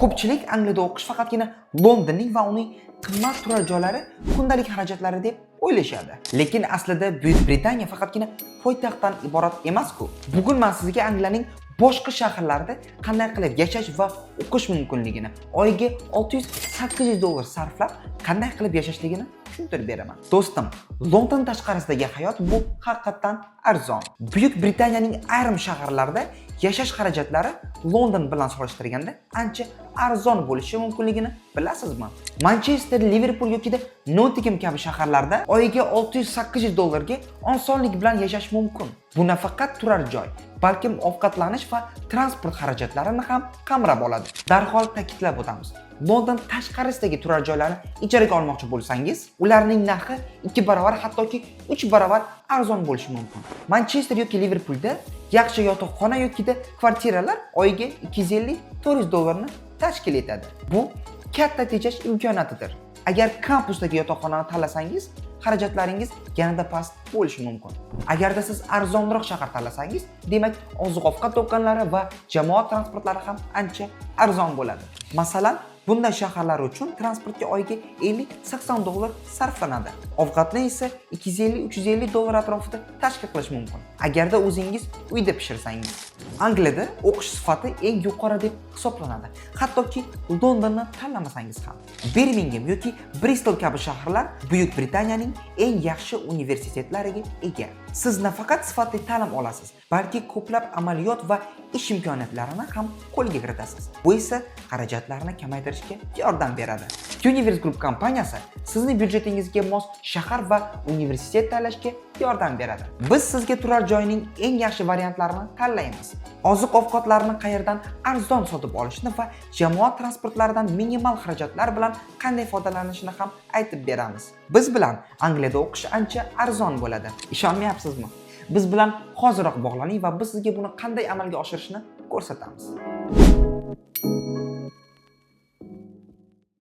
Ko'pchilik Angliyada o'qish faqatgina Londonning va uning qimmat turar joylari kundalik xarajatlari deb o'ylashadi. Lekin aslida Buyuk Britaniya faqatgina poytaxtdan iborat emas-ku. Bugun men sizga Angliyaning boshqa shaharlarida qanday qilib yashash va o'qish mumkinligini, oyiga 600-800 dollar sarflab qanday qilib yashashligini tushuntirib beraman. Do'stim, London tashqarisidagi hayot bu haqiqatan arzon. Buyuk Britaniyaning ayrim shaharlarida yashash xarajatlari London bilan solishtirganda ancha arzon bo'lishi mumkinligini bilasizmi? Manchester, Liverpool yoki Nottingham kabi shaharlarda oyiga 600-800 dollarga osonlik bilan yashash mumkin. Bu nafaqat turar joy, balkim ovqatlanish va transport xarajatlarini ham qamrab oladi. Darhol ta'kidlab o'tamiz. London tashqarisidagi turar joylarni ijaraga olmoqchi bo'lsangiz, ularning narxi 2 barobar hattoki 3 barobar arzon bo'lishi mumkin. Manchester yoki Liverpoolda yaxshi yotoqxona yoki kvartiralar oyiga 250-400 dollarni tashkil etadi. Bu katta tejash imkoniyatidir. Agar kampusdagi yotoqxonani tanlasangiz, xarajatlaringiz yanada past bo'lishi mumkin. Agarda siz arzonroq shahar tanlasangiz, demak, oziq-ovqat do'konlari va jamoat transportlari ham ancha arzon bo'ladi. Masalan, bunday shaharlar uchun transportga oyiga 50-80 dollar sarflanadi. Ovqatni esa 250-350 dollar atrofida tashkil qilish mumkin. Agarda o'zingiz uyda pishirsangiz. Angliyada o'qish sifati eng yuqori deb hisoblanadi. Hattoki Londonni tanlamasangiz ham. Birmingham yoki Bristol kabi shaharlar Buyuk Britaniyaning eng yaxshi universitetlariga ega. Siz nafaqat sifatli ta'lim olasiz, balki ko'plab amaliyot va ish imkoniyatlarini ham qo'lga kiritasiz. Bu esa xarajatlarni kamaytirishga yordam beradi. Universe Group kompaniyasi sizning byudjetingizga mos shahar va universitet tanlashga yordam beradi. Biz sizga turar joyning eng yaxshi variantlarini tanlaymiz. Oziq-ovqatlarni qayerdan arzon sotib olishni va jamoat transportlaridan minimal xarajatlar bilan qanday foydalanishni ham aytib beramiz. Biz bilan Angliyada o'qish ancha arzon bo'ladi. Ishonmayapsizmi? Biz bilan hoziroq bog'laning va biz sizga buni qanday amalga oshirishni ko'rsatamiz.